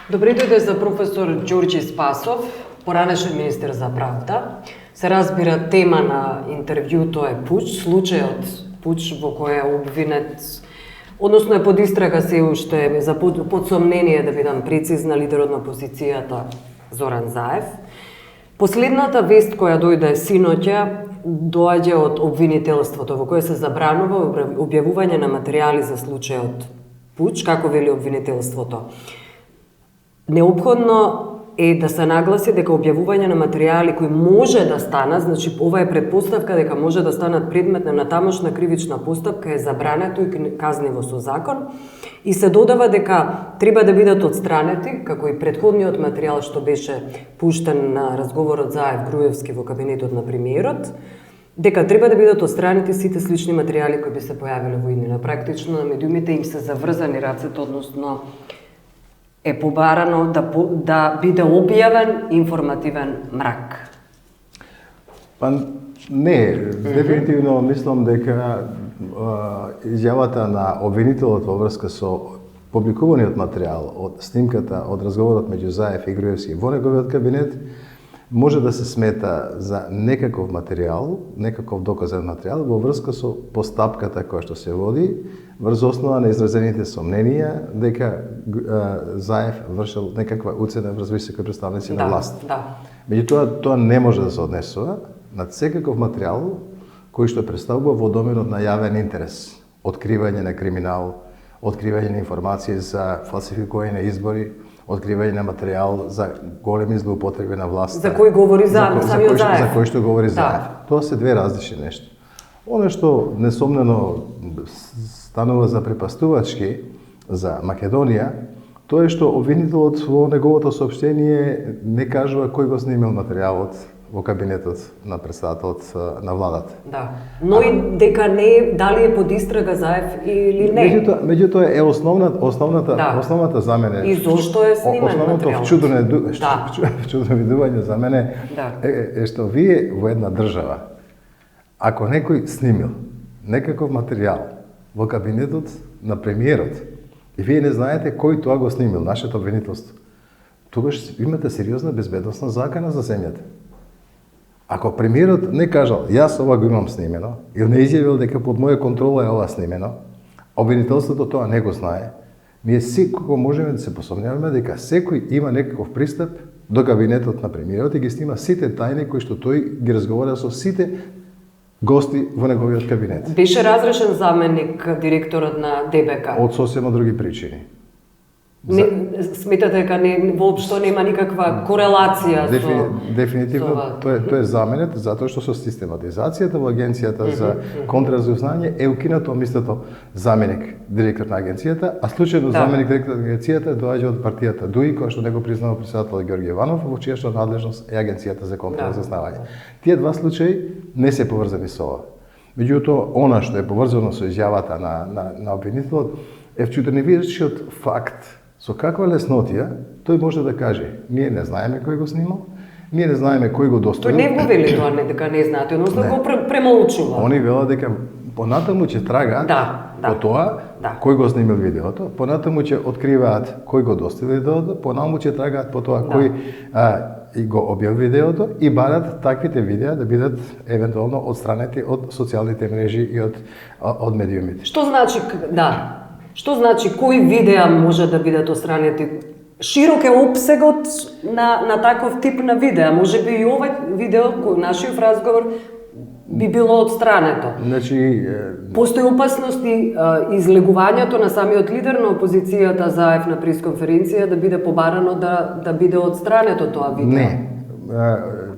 Добри дојде за професор Ѓорѓи Спасов, поранешен министер за правда. Се разбира, тема на интервјуто е пуч, случајот пуч во кој е обвинет, односно е под истрага се уште за под сомнение, да бидам прецизна, лидерот на опозицијата Зоран Заев. Последната вест која дојде синоќа доаѓа од обвинителството, во кое се забранува објавување на материјали за случајот пуч, како вели обвинителството. Неопходно е да се нагласи дека објавување на материјали кои може да станат, значи ова е предпоставка дека може да станат предмет на тамошна кривична постапка, е забрането и казниво со закон, и се додава дека треба да бидат отстранети, како и претходниот материјал што беше пуштен на разговорот Заев-Груевски во кабинетот на премиерот, дека треба да бидат отстранети сите слични материјали кои би се појавиле во иднина. Практично на медиумите им се заврзани рацете, односно е побарано да биде објавен информативен мрак. Па не, дефинитивно мислам дека изјавата на обвинителот во врска со публикуваниот материјал од снимката од разговорот меѓу Заев и Груевски во неговиот кабинет може да се смета за некаков материјал, некаков доказен материјал во врска со постапката која што се води врз основа на изразените сомненија дека Заев вршил некаква уцена врз високи представници на власт. Да. Меѓутоа, тоа не може да се однесува над секаков материјал кој што представува во доменот на јавен интерес, откривање на криминал, откривање на информации за фалсификување на избори, откривање на материјал за големи злоупотреби на власт. За кој говори самиот Заев. За кој што говори Заев. Тоа се две различни нешта. Оно што несомнено станува за препастувачки за Македонија, тоа е што обвинителот во неговото соопштение не кажува кој го снимил материјалот во кабинетот на председателот на владата. Да. Но и дека не дали е под истрага Заев или не. Меѓутоа е основната за мене. И зошто е снимен основното вчудено видување за мене е што вие во една држава, ако некој снимил некаков материјал во кабинетот на премиерот и вие не знаете кој тоа го снимил, нашето обвинителство, тогаш имате сериозна безбедносна закана за земјата. Ако премиерот не кажал, јас ова го имам снимено, или не изјавил дека под моја контрола е ова снимено, обвинителството тоа не го знае, ние секако можеме да се посомневаме дека секој има некаков пристап до кабинетот на премиерот и ги снима сите тајни кои што тој ги разговара со сите гости во неговиот кабинет. Беше разрешен заменик директорот на ДБК. Од сосема други причини. Сметате дека воопшто нема никаква корелација Дефинитивно тој е заменет затоа што со систематизацијата во агенцијата за контраразузнавање е укинато мистото заменик директор на агенцијата, а случајно заменик директор на агенцијата доаѓа од партијата ДУИ, која што него признава председател Ѓорѓе Иванов, во чија што надлежност е агенцијата за контраразузнавање. Тие два случаи не се поврзани со ова. Меѓутоа, она што е поврзано со изјавата на обвинителот е вчуденевичниот факт со каква леснотија тој може да каже: ние не знаеме кој го снимал, ние не знаеме кој го доставил. Тој не го вели тоа, дека не знаете, односно го премолчува. Они велат дека понатаму ќе трагаат по тоа кој го снимил видеото, понатаму ќе откриваат кој го доставил видеото, понатаму ќе трагаат по тоа кој и го објави видеото и барат таквите видеа да бидат евентуално отстранети од социјалните мрежи и од медиумите. Што значи Што значи кои видеа може да бидат отстранети? Широк е опсегот на таков тип на видеа. Може би и овој видео, нашиот разговор, би било отстрането. Значи, постои опасност и излегувањето на самиот лидер на опозицијата Заев на пресконференција да биде побарано да биде отстрането тоа видео. Не.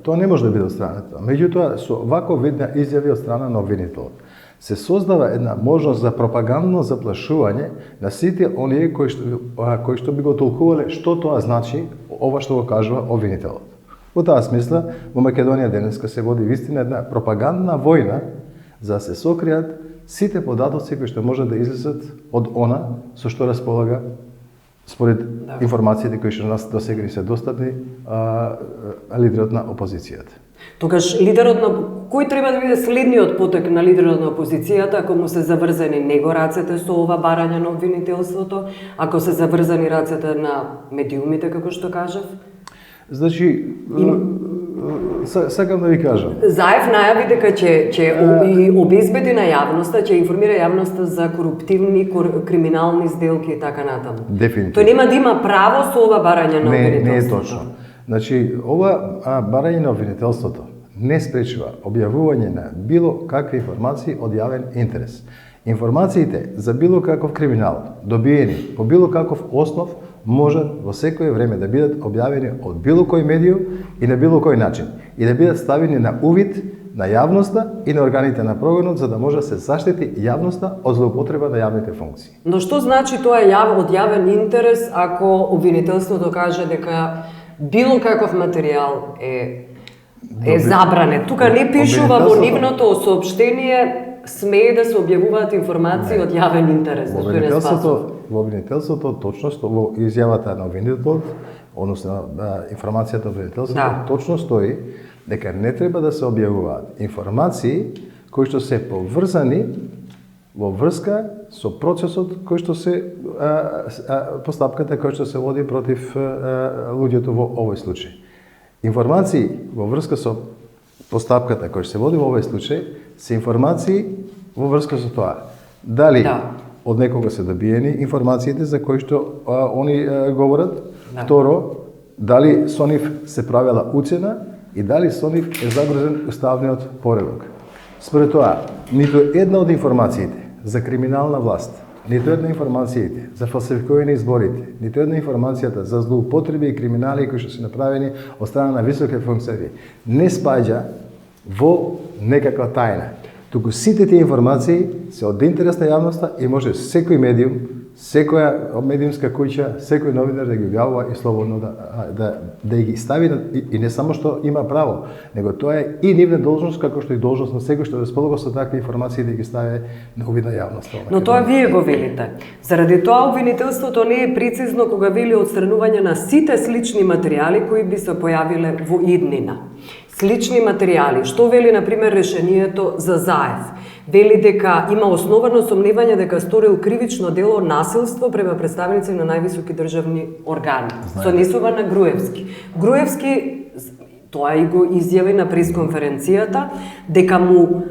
Тоа не може да биде отстрането. Меѓутоа, со ваков вид на изјави од страна на обвинителот се создава една можност за пропагандно заплашување на сите оние кои што би го толкувале што тоа значи ова што го кажува обвинителот. Во таа смисла, во Македонија денеска се води вистина една пропагандна војна за да се сокријат сите податоци кои што може да излезат од она со што располага според информациите кои што нас досега се достапни лидерот на опозицијата. Тогаш лидерот на кој треба да биде следниот потек на лидерот на опозицијата ако му се заврзани него рацете со ова барање на обвинителството, ако се заврзани рацете на медиумите како што кажав? Значи, сакам да ви кажам. Заев најави дека ќе обезбеди на јавноста, ќе информира јавноста за коруптивни, криминални сделки и така натаму. Дефинитивно. Тој нема да има право со ова барање на обвинителството. Не е точно. Значи, ова барање на обвинителството не спречува објавување на било какви информации од јавен интерес. Информациите за било каков криминал, добиени по било каков основ, можат во секое време да бидат објавени од било кој медиум и на било кој начин и да бидат ставени на увид на јавноста и на органите на прогонот за да може да се заштити јавноста од злоупотреба на јавните функции. Но што значи тоа од јавен интерес ако обвинителството каже дека било каков материјал е забранет? Тука не пишува во нивното соопштение смее да се објавуваат информации од јавен интерес. Во обвинителството, точно во изјавата на обвинителот, односно информацијата од обвинителството, точно стои дека не треба да се објавуваат информации кои што се поврзани во врска со процесот кој што се постапката која што се води против луѓето во овој случај. Информации во врска со постапката која се води во овој случај се информации во врска со тоа. Дали од некога се добиени информациите за кои што они говорат. Второ, дали со нив се правела уцена и дали со нив е загрозен уставниот поредок. Според тоа, ниту една од информациите за криминална власт, ниту една информациите за фалсификување изборите, ниту една информацијата за злоупотреби и криминали кои што се направени од страна на високи функционери не спаѓа во некаква тајна. Туку сите тие информации се од интерес на јавноста и може секој медиум, секоја медиумска куќа, секој новинар да ги објавува и слободно да ги стави и не само што има право, него тоа е и нивна должност како што и должност на секој што располага со такви информации да ги стави на увид на јавноста. Но тоа вие го велите. Заради тоа обвинителството не е прецизно кога вели отстранување на сите слични материјали кои би се појавиле во иднина. Слични материјали. Што вели, например, решението за Заев? Вели дека има основано сомневање дека сторил кривично дело насилство према представници на највисоки државни органи. Сонесува на Груевски. Груевски, тоа и го изјави на пресконференцијата, дека му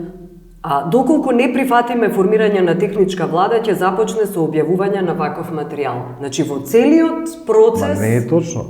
доколку не прифатиме формирање на техничка влада, ќе започне со објавување на ваков материјал. Значи, во целиот процес... Не е точно.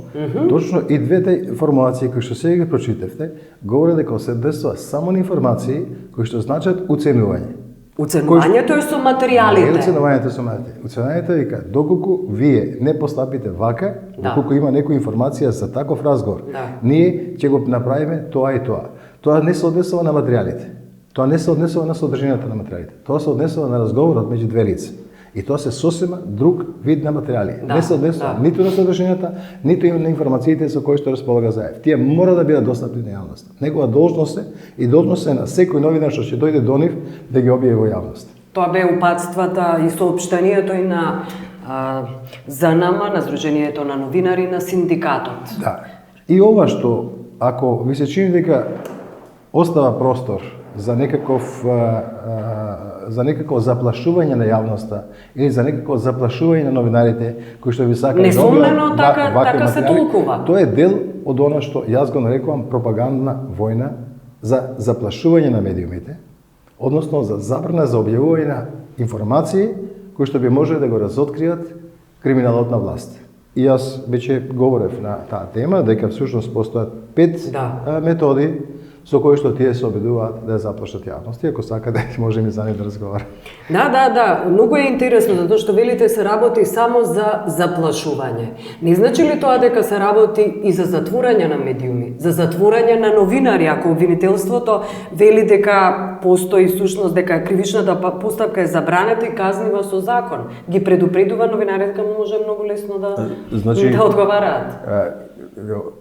Точно и двете формулации кои што сега ги прочитавте, говори дека се однесува само на информации кои што значат уценување. Уценувањето е со материјалите. Не уценувањето со материјалите. Уценувањето е дека доколку вие не постапите вака, доколку има некоја информација за таков разговор, ние ќе го направиме тоа и тоа. Тоа не се однесува на материјалите. Тоа не се однесува на содржината на материјалите. Тоа се однесува на разговорот меѓу две лица. И тоа се сосема друг вид на материјали. Не се однесува ниту на содржината, ниту на информациите со кои што располага Заев. Тие мора да бидат достапни на јавноста. Негова должност е и должност е на секој новинар што ќе дојде до нив да ги објави во јавност. Тоа бе упатствата и соопштението и на ЗНМ, на Сдруженијето на новинари, на синдикатот. Да. И ова што, ако ви се чини дека остава простор за некакво заплашување на јавноста или за некакво заплашување на новинарите кои што ви сакаат да несумнено така се толкува. Тоа е дел од она што јас го нарекувам пропагандна војна за заплашување на медиумите, односно за забрана за објавување на информации кои што би можеле да го разоткријат криминалот на власт. И јас веќе говорев на таа тема дека всушност постојат 5 методи со кои што тие се обидуваат да ја заплашат јавност, ако сакате можеме за нив да разговараме. Да, многу е интересно затоа што велите се работи само за заплашување. Не значи ли тоа дека се работи и за затворање на медиуми, за затворање на новинари, ако обвинителството вели дека постои сушност дека кривичната постапка е забранета и казнива со закон, ги предупредува новинарите дека може многу лесно да одговараат.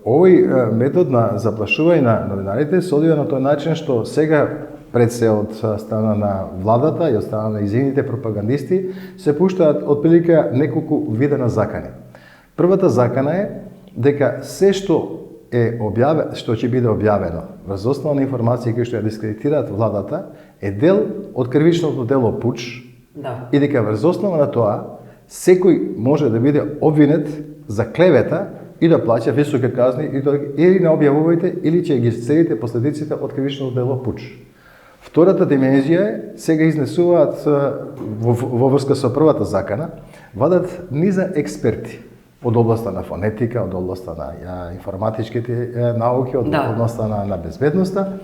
Овој метод на заплашување на новинарите се одвива на тој начин што сега пред се од страна на владата и од страна на изјавните пропагандисти се пуштаат отприлика неколку вида на закани. Првата закана е дека се што што ќе биде објавено врз основа на информации кои што ја дискредитираат владата, е дел од кривичното дело пуч, и дека врз основа на тоа секој може да биде обвинет за клевета и да плаќа високи казни или не објавувајте, или ќе ги следите последиците од кривичното дело пуч. Втората димензија е, сега изнесуваат во врска со првата закана, вадат низа експерти од областа на фонетика, од областа на информатичките науки, од областа на безбедноста,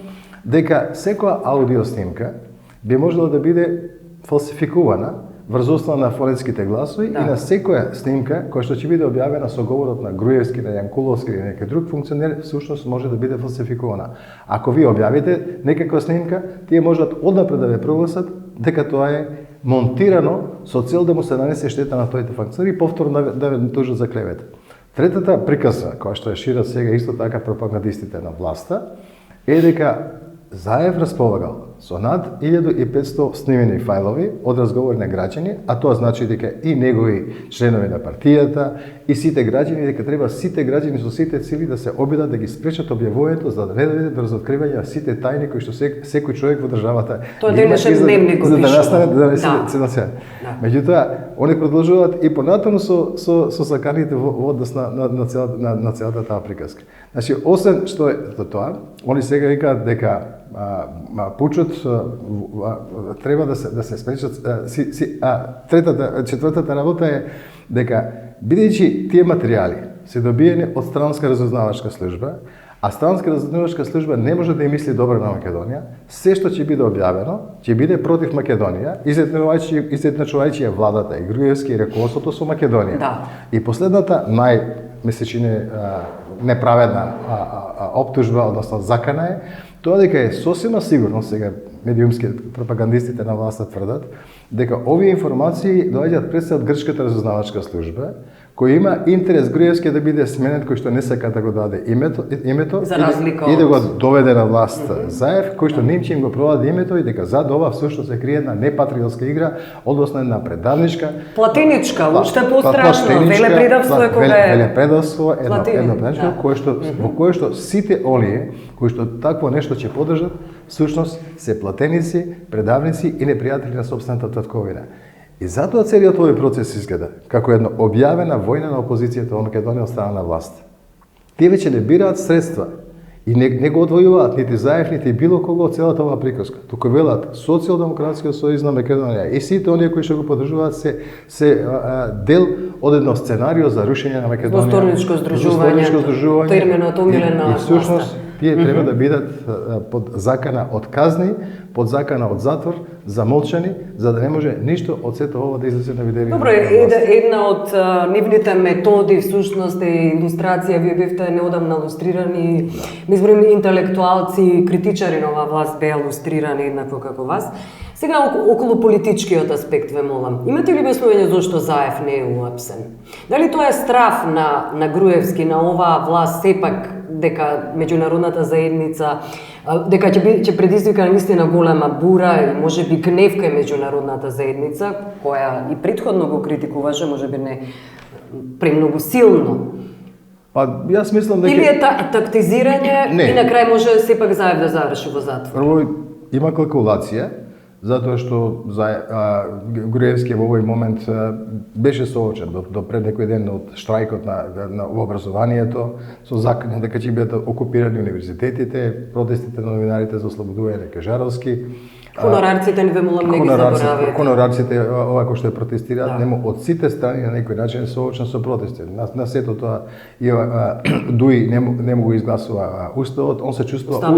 дека секоја аудиоснимка би можела да биде фалсификувана врз основа на фонетските гласови и на секоја снимка која што ќе биде објавена со говорот на Груевски, на Јанкуловски или некој друг функционер, всушност може да биде фалсификувана. Ако ви објавите некаква снимка, тие можат однапред да ве прогласат дека тоа е монтирано со цел да му се нанесе штета на тоите функционери и повторно да ве тужат за клевета. Третата приказка, која што ја шират сега исто така пропагандистите на власта, е дека Заев располагал со над 1500 снимени фајлови од разговори на граѓани, а тоа значи дека и негови членови на партијата, и сите граѓани, дека треба сите граѓани со сите сили да се обидат да ги спречат објавувањето за да доведе до разоткривање на сите тајни кои што секој човек во државата тоа денешен дневник за да настане да. Меѓутоа, они продолжуваат и понатаму со саканите во однос на целата таа приказка. Значи, освен што е тоа, они сега викаат дека пучот треба да се спречат. Четвртата работа е дека бидејќи тие материјали се добиени од странска разузнавачка служба, а странска разузнавачка служба не може да ја мисли добро на Македонија, се што ќе биде објавено, ќе биде против Македонија, изедначувајќи ја владата и Груевски и раководството со Македонија. И последната месечине неправедна оптужба, односно закана е тоа дека е сосема сигурно, сега медиумски пропагандистите на власта тврдат, дека овие информации доаѓаат пред се од грчката разузнавачка служба, кој има интерес Груевски да биде сменет, кој што не сака да го даде името и да го доведе на власт Заев, кој што немци им го продаде името и дека зад ова всушност се крие една непатриотска игра, односно една предавничка, платиничка, уште пострашно, велепредавство е кога е. Велепредавство е едно предавничко во кое што сите оние кои што такво нешто ќе поддржат, всушност се платеници, предавници и непријатели на сопствената татковина. И затоа целиот овој процес изгледа како една објавена војна на опозицијата во Македонија од страна на власт. Тие веќе не бираат средства и не го одвојуваат нити Заев, нити било кого од целата оваа приказка. Туку велат Социјалдемократскиот сојуз на Македонија и сите оние кои што го поддржуваат се дел од едно сценарио за рушење на Македонија. Восторничко здружување. Терминот омилен на власта. Тие треба да бидат под закана од казни, под закана од затвор, замолчани, за да не може ништо од сето ова да излезе на видео. Добро, една од нивните методи всушност е илустрација, вие бевте неодамна илустрирани, мислам интелектуалци, критичари на оваа власт беа илустрирани еднакво како вас. Сега околу политичкиот аспект ве молам. Имате ли објаснување зошто Заев не е уапсен? Дали тоа е страф на Груевски, на оваа власт сепак дека меѓународната заедница дека ќе предизвика наистина голема бура и можеби гнев кај меѓународната заедница, која и претходно го критикуваше, можеби не премногу силно. Па јас мислам дека или е тактизирање и на крај може сепак Заев да заврши во затвор. Прво има калкулација, затоа што Груевски во овој момент беше соочен до пред некој ден од штрајкот на образованието, со закан дека ќе бидат окупирани универзитетите, протестите на новинарите за ослободување на Кажаровски. Хонорарците не ве молам не ги заборавате. Хонорарците ова кој што ја протестираат, нема од сите страни на некој начин соочен со протести. На сето тоа и Дуи не му го изгласува уставот, он се чувствува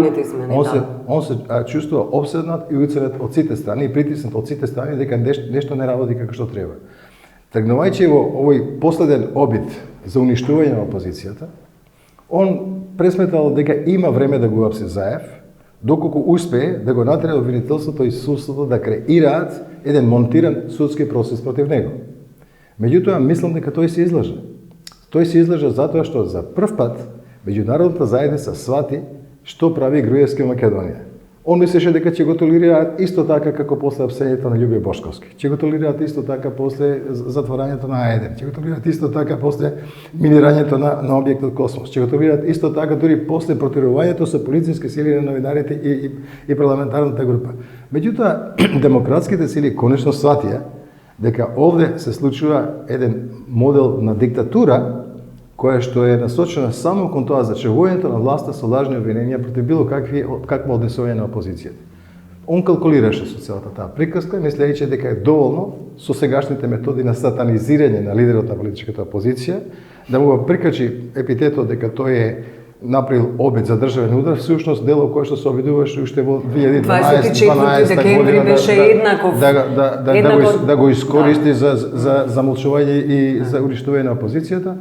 он се чувствува обседнат и уценет од сите страни и притиснат од сите страни дека нешто не работи како што треба. Тргнувајќи во овој последен обид за уништување на опозицијата, он пресметал дека има време да го апси Заев, доколку успее да го натера обвинителството и судството да креираат еден монтиран судски процес против него. Меѓутоа, мислам дека тој се излажа. Тој се излажа затоа што за прв пат меѓународната заедница свати што прави Груевски во Македонија. Он мислеше дека ќе го толерираат исто така како после апсењето на Љубе Бошковски. Ќе го толерираат исто така после затворањето на А1. Ќе го толерираат исто така после минирањето на објектот Космос. Ќе го толерираат исто така дури после протирувањето со полициски сили на новинарите и парламентарната група. Меѓутоа, демократските сили конечно сватија дека овде се случува еден модел на диктатура која што е насочена само кон тоа зачевувањето на власта со лажни обвиненија против било какво однесување на опозицијата. Он калкулираше со целата таа приказка, мислејќи дека е доволно со сегашните методи на сатанизирање на лидерот на политичката опозиција да му го прикачи епитетот дека тој е направил обид за државен удар, всушност дело кое што се обидуваше уште во 2012 година да го искористи за замолчување и за уништување на опозицијата.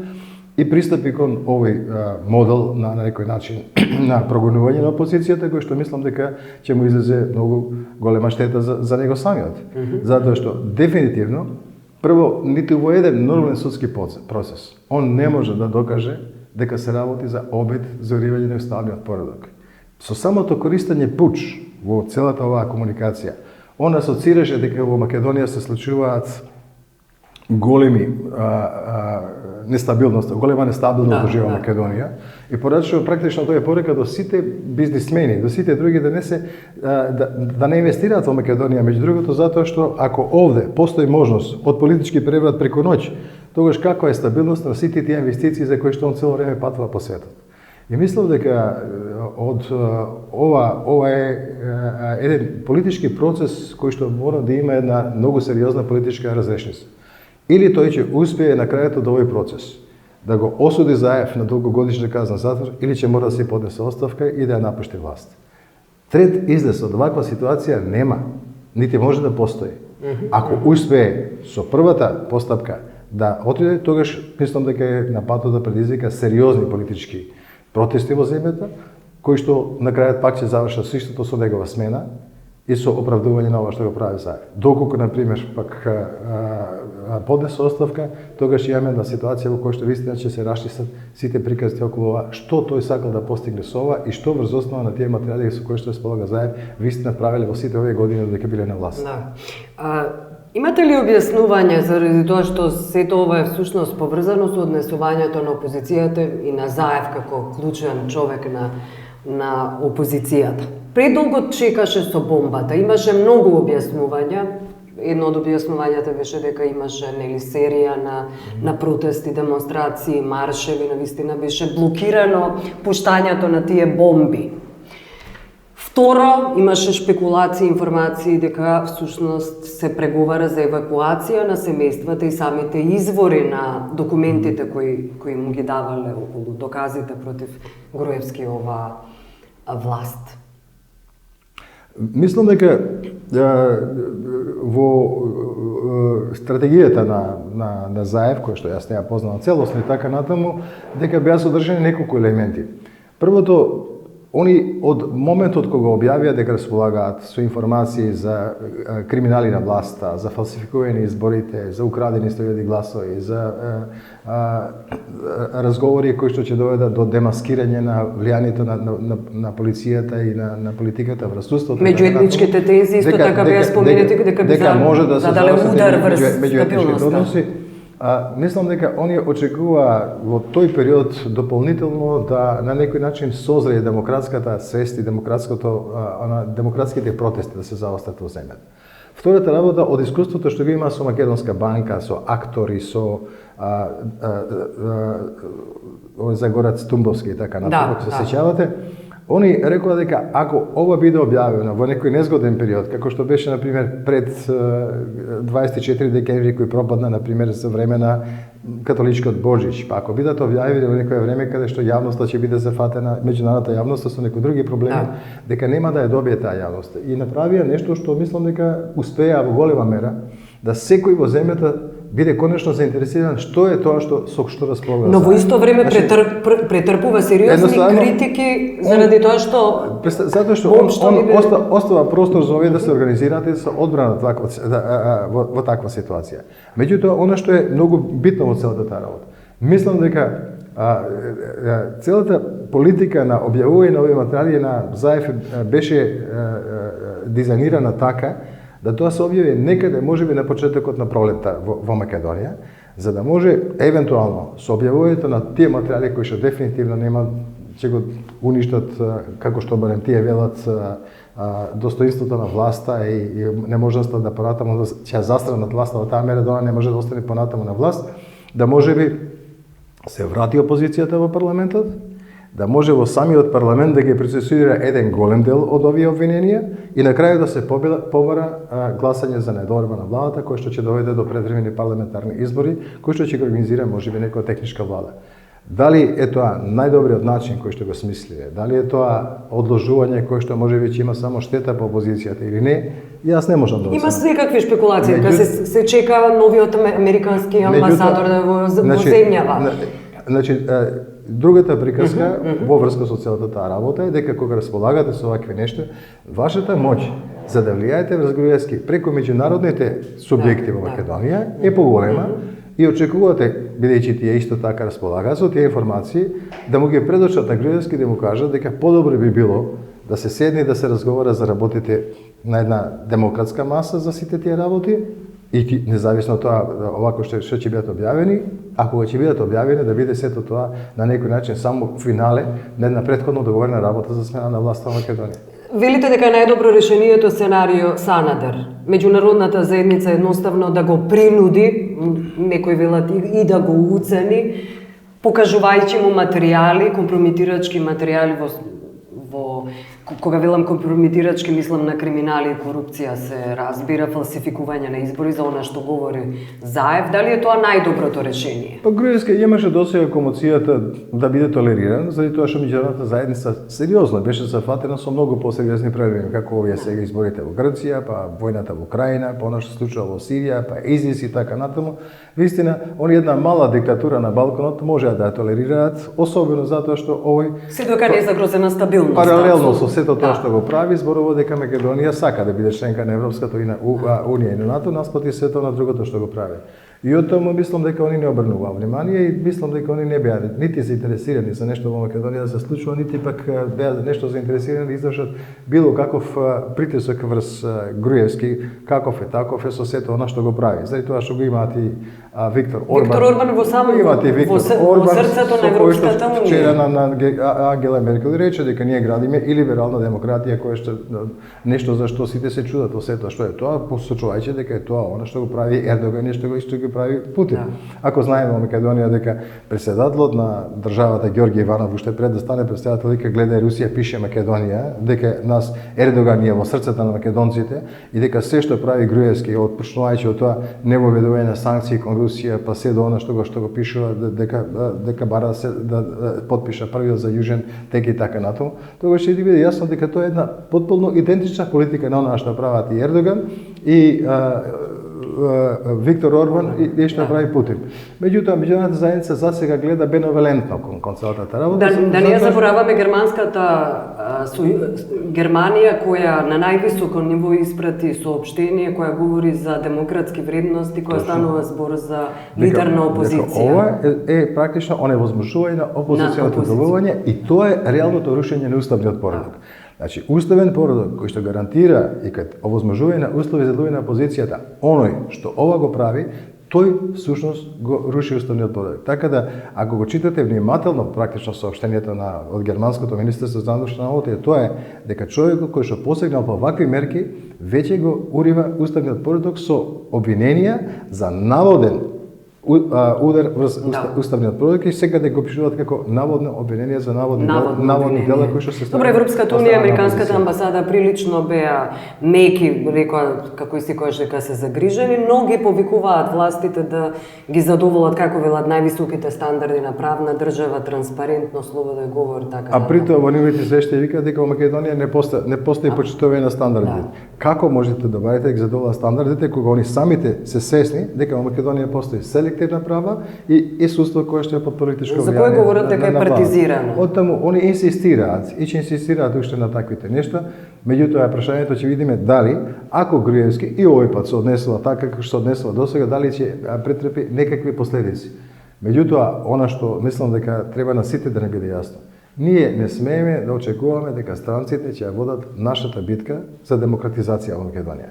И пристапи кон овој модел на некој начин на прогонување на опозицијата, кој што мислам дека ќе му излезе многу голема штета за него самиот. Затоа што дефинитивно, прво, ниту во еден нормален судски процес, он не може да докаже дека се работи за обид за уривање на уставниот поредок. Со самото користење пуч во целата оваа комуникација, он асоцираше дека во Македонија се случуваат големи голема нестабилност дожива Македонија и порачува практично тоа е порека до сите бизнисмени, до сите други да не се да не инвестираат во Македонија, меѓу другото затоа што ако овде постои можност од политички преврат преку ноќ, тогаш каква е стабилност на сите тие инвестиции за кои што он цело време патува по светот. И мислам дека од ова е еден политички процес кој што мора да има една многу сериозна политичка разрешница. Или тој ќе успее на крајот од овој процес да го осуди Заев на долгогодишна казна затвор, или ќе мора да се поднесе оставка и да ја напушти власт. Трет излез од ваква ситуација нема, нити може да постои. Ако успее со првата постапка да отиде, тогаш мислам дека е на патот да предизвика сериозни политички протести во земјата, кои што на крајот пак ќе завршат со истото со негова смена и со оправдување на ова што го прави Заев. Доколку, например, пак поднесе оставка, тогаш имаме една ситуација во која што вистина ќе се расчистат сите прикази околу ова, што тој сакал да постигне со ова и што врз основа на тие материјали со кои што располага Заев вистина правеле во сите овие години додека биле на власт. Имате ли објаснување заради тоа што сето ова е всушност поврзано со однесувањето на опозицијата и на Заев како клучен човек на опозицијата? Предолго чекаше со бомбата, имаше многу објаснувања. Едно од објаснувањата беше дека имаше серија на протести, демонстрации, маршеви, навистина беше блокирано пуштањето на тие бомби. Второ, имаше шпекулации, информации дека всушност се преговара за евакуација на семејствата и самите извори на документите кои му ги давале околу доказите против Груевски оваа власт. Мислам дека во стратегијата на Заев, која што јас не ја познавам целосно и така натаму, дека беа содржани неколку елементи. Првото, они од моментот кога објавија дека располагаат со информации за криминали на власта, за фалсификувани изборите, за украдени 100.000 гласови, за разговори кои што ќе доведат до демаскирање на влијанието на полицијата и на политиката врз суството. Меѓуетничките тези исто така беа споменати дека би задале удар врз стабилноста. Мислам дека оние очекуваа во тој период дополнително да на некој начин созрее демократската свест и демократските протести да се заостат во земјата. Втората работа од искуството што го има со Македонска банка, со актори, со Загорец Тумбовски и така натаму, ако се сеќавате, они рекоа дека ако ова биде објавено во некој незгоден период, како што беше на пример пред 24 декември кој пропадна на пример за време на католичкиот Божич, па ако бидат објавени во некое време каде што јавноста ќе биде зафатена, меѓународната јавност со некои други проблеми, дека нема да ја добие таа јавност. И направија нешто што мислам дека успеа во голема мера да секој во земјата биде конечно заинтересиран што е тоа со што располага. Но во исто време претрпува сериозни критики заради тоа што затоа што он остава простор за овие да се организираат и да се одбранат во таква ситуација. Меѓутоа, она што е многу битно во целата таа работа, мислам дека целата политика на објавување на овие материјали на ЗАЕФ беше дизајнирана така да тоа се објави некаде можеби на почетокот на пролетта во Македонија, за да може евентуално со објавувањето на тие материјали кои што дефинитивно нема ќе го уништат, како што барем тие велат, достоинството на власта и неможноста да понатаму ќе застранат власта во таа мера да она не може да остане понатаму на власт, да можеби се врати опозицијата во парламентот, да може во самиот парламент да ги процесуира еден голем дел од овие обвиненија и на крајот да се побара гласање за недоверба на владата, кој што ќе доведе до предвремени парламентарни избори, кој што ќе го организира можеби некоја техничка влада. Дали е тоа најдобриот начин кој што го смислиле? Дали е тоа одложување кој што можеби ќе има само штета по опозицијата или не? Јас не можам да Има секакви шпекулации, кога се чека новиот американски амбасадор да го земјава. Значи, другата приказка во врска со целата таа работа е дека кога располагате со вакви нешта, вашата моќ за да влијаете врз груевски преку меѓународните субјекти во Македонија е поголема и очекувате, бидејќи тие исто така располагаат со тие информации, да му ги предочат на груевски да му кажат дека подобро би било да се седне и да се разговара за работите на една демократска маса за сите тие работи, и независно тоа овако што ќе бидат објавени, а кога ќе бидат објавени да биде сето тоа на некој начин само финале на една претходно договорена работа за смена на власта во Македонија. Велите дека најдобро решението сценарио Санадер. Меѓународната заедница едноставно да го принуди, некои велат и да го уцени, покажувајќи му материјали, компрометирачки материјали во кога велам компрометирачки, мислам на криминали и корупција, се разбира фалсификување на избори за она што говори ЗАЕФ. Дали е тоа најдоброто решение? Па Груевски имаше досега комоцијата да биде толериран, заради тоа што меѓународната заедница сериозно беше зафатена со многу посериозни проблеми, како овие сега изборите во Грција, па војната во Украина, па она што се случува во Сирија, па ИЗИС и така натаму. Вистина, они една мала диктатура на Балканот можеа да ја толерираат, особено затоа што овој се дека не е загрозена стабилност. Паралелно со сето тоа што го прави, зборува дека Македонија сака да биде членка на Европската унија и на НАТО, наспроти сето на другото што го прави. И од тоа мислам дека они не обрнуваа внимание и мислам дека они не беа нити заинтересирани за нешто во Македонија да се случува, нити пак беа нешто заинтересирани да извршат било каков притисок врз Груевски, каков е таков е со сето она што го прави. Заради тоа што го имаат и Виктор Орбан. Виктор Орбан во срцето на Европската унија. Вчера на Ангела Меркел рече дека ние градиме и либерална демократија која што нешто за што сите се чудат во сето што е тоа, посочувајќи дека е тоа она што го прави Ердоган и што го прави Путин. Ако знаеме во Македонија дека претседателот на државата Ѓорѓе Иванов уште пред да стане претседател дека гледа Русија пише Македонија, дека нас Ердоган е во срцето на македонците и дека се што прави Груевски отпочнувајќи од тоа невоведување на санкции кон Русија, па се до она што го пишува дека бара се да потпиша првиот за Јужен тек и така натаму, тогаш ќе биде јасно дека тоа е една потполно идентична политика на она што прават и Ердоган и Виктор Орбан и што прави Путин. Меѓутоа, меѓународната заедница засега гледа беневолентно кон целата работа. Да не ја забораваме германската Германија која на највисоко ниво испрати соопштение која говори за демократски вредности, која станува збор за лидер на опозиција. Ова е практично оневозможување на опозиционото делување и тоа е реалното рушење на уставниот поредок. Значи, уставен поредок кој што гарантира и кај овозможување на услови за делување на опозицијата, оној што ова го прави, тој всушност го руши уставниот поредок. Така да, ако го читате внимателно практично соопштението од германското министерство за внатрешни работи, тоа е дека човекот кој што посегнал по вакви мерки веќе го урива уставниот поредок со обвиненија за наводен удар врз уставниот поредок и секаде го пишуваат како наводно обвинение за наводни дела кои што се стават. Добро, Европската унија и американската амбасада прилично беа меки, рекоа како и секојаш дека се загрижени, но ги повикуваат властите да ги задоволат како велат највисоките стандарди на правна држава, транспарентност, слободен говор, така. А при тоа во нивните извештаи викаат дека во Македонија не постои почитување на стандардите. Како можете да барите да ги задоволат стандардите кога они самите се свесни дека во Македонија постои селективна права и судство кое што е под политичко влијание. За кој говорат дека е партизирано? Оттаму они инсистираат и ќе инсистираат уште на таквите нешта. Меѓутоа прашањето ќе видиме дали ако Груевски и овој пат се однесува така како што се однесува досега, дали ќе претрпи некакви последици. Меѓутоа, она што мислам дека треба на сите да не биде јасно, Ние не смееме да очекуваме дека странците ќе ја водат нашата битка за демократизација во Македонија.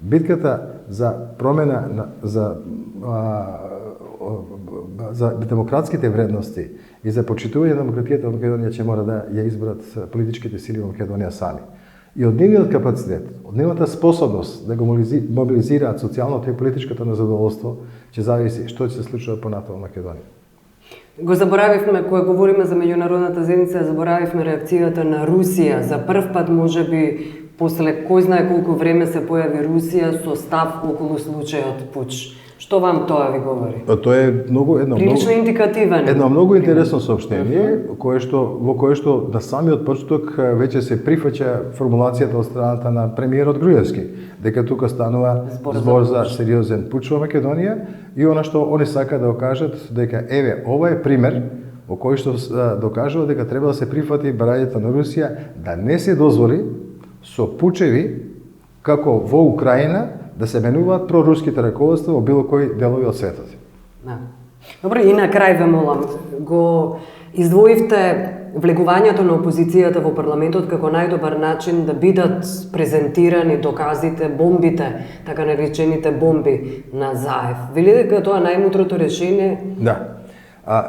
Битката за промена за демократските вредности и за почитување на демократијата во Македонија ќе мора да ја изберат политичките сили во Македонија сами. И од нивниот капацитет, од нивната способност да го мобилизираат социјалното и политичкото незадоволство, ќе зависи што ќе се случува понатаму во Македонија. Го заборавивме, кога говориме за меѓународната заедница, заборавивме реакцијата на Русија. За прв пат, можеби, после кој знае колку време се појави Русија со став околу случајот Пуч. Што вам тоа ви говори? Тоа е прилично индикативен. Едно многу интересно соопштение, во кое што на самиот почеток веќе се прифаќа формулацијата од страната на премиерот Груевски, дека тука станува збор за сериозен пуч во Македонија и она што они сака да окажат дека еве ова е пример во кој што докажува дека треба да се прифати барањето на Русија да не се дозволи со пучеви како во Украина да се менуваат проруските раководства во било кои делови од светот. Да. Добро, и на крај ве молам, го издвоивте влегувањето на опозицијата во парламентот како најдобар начин да бидат презентирани доказите, бомбите, така наречените бомби на Заев. Вели дека тоа најмутрото решение? Да.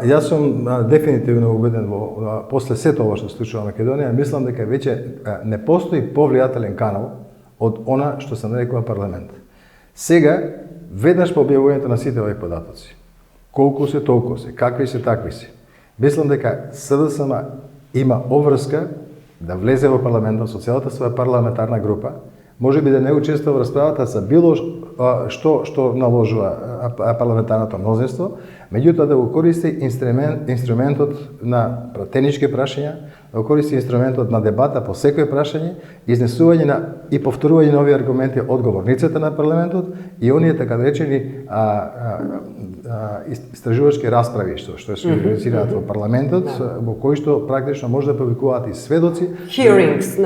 Јас сум дефинитивно убеден во после сето ова што се случува во Македонија, мислам дека веќе не постои повлијателен канал од она што се нарекува парламент. Сега, веднаш по објавувањето на сите овие податоци, колку се, толку се, какви се, такви се, мислам дека СДСМ има обврска да влезе во парламентот со целата своја парламентарна група, може би да не учествува во расправата за било што наложува парламентарното мнозинство, меѓутоа да го користи инструментот на пратенички прашања, да го користи инструментот на дебата по секој прашање, изнесување на и повторување на овие аргументи од говорниците на парламентот и оние така наречени истражувачки расправи што се организираат во парламентот, во кои што практично може да публикуваат и сведоци. Hearings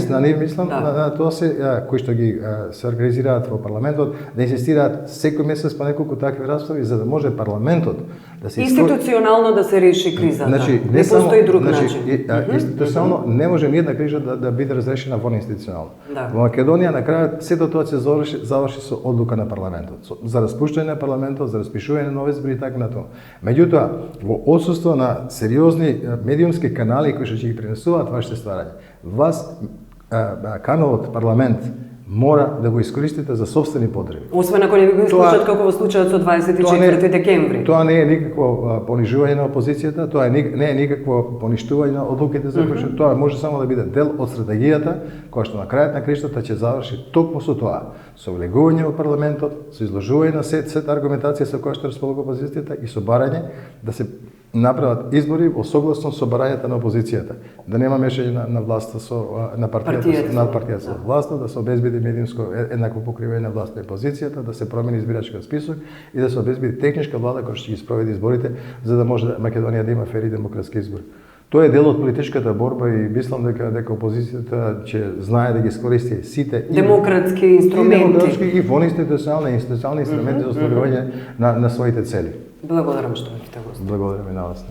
на нив мислам, тоа се кои што ги се организираат во парламентот, да инсистираат секој месец по неколку такви расправи за да може парламентот да се институционално да се реши кризата. Не постои друг начин. Институционално не може ниедна криза да биде разрешена во институционално. Во Македонија на крајот сето тоа се заврши со одлука на парламентот, за распуштање на парламентот, за распишување на нови избори и така натаму. Меѓутоа, во отсуство на сериозни медиумски канали кои што ќе ги пренесуваат вашите стварања, вас каналот парламент мора да го искористите за собствени потреби. Освен ако не ви го исклучат како во случајот со 24 декември. Тоа не е никакво понижување на опозицијата, тоа не е никакво поништување на одлуките за кои што тоа може само да биде дел од стратегијата која што на крајот на криштата ќе заврши токму со тоа, со влегување во парламентот, со изложување на сета аргументација со која што располага опозицијата и со барање да се направат избори во согласно со барањата на опозицијата, да нема мешање на власта на партијата со власта, да се обезбеди медиумско еднакво покривање на власта и опозицијата, да се промени избирачкиот список и да се обезбеди техничка влада која ќе ги спроведи изборите за да може Македонија да има фери демократски избори. Тоа е дел од политичката борба и мислам дека опозицијата ќе знае да ги искористи сите демократски инструменти и во институционални инструменти за остварување на своите цели. Благодарам што бевте гост. Благодарам и на вас.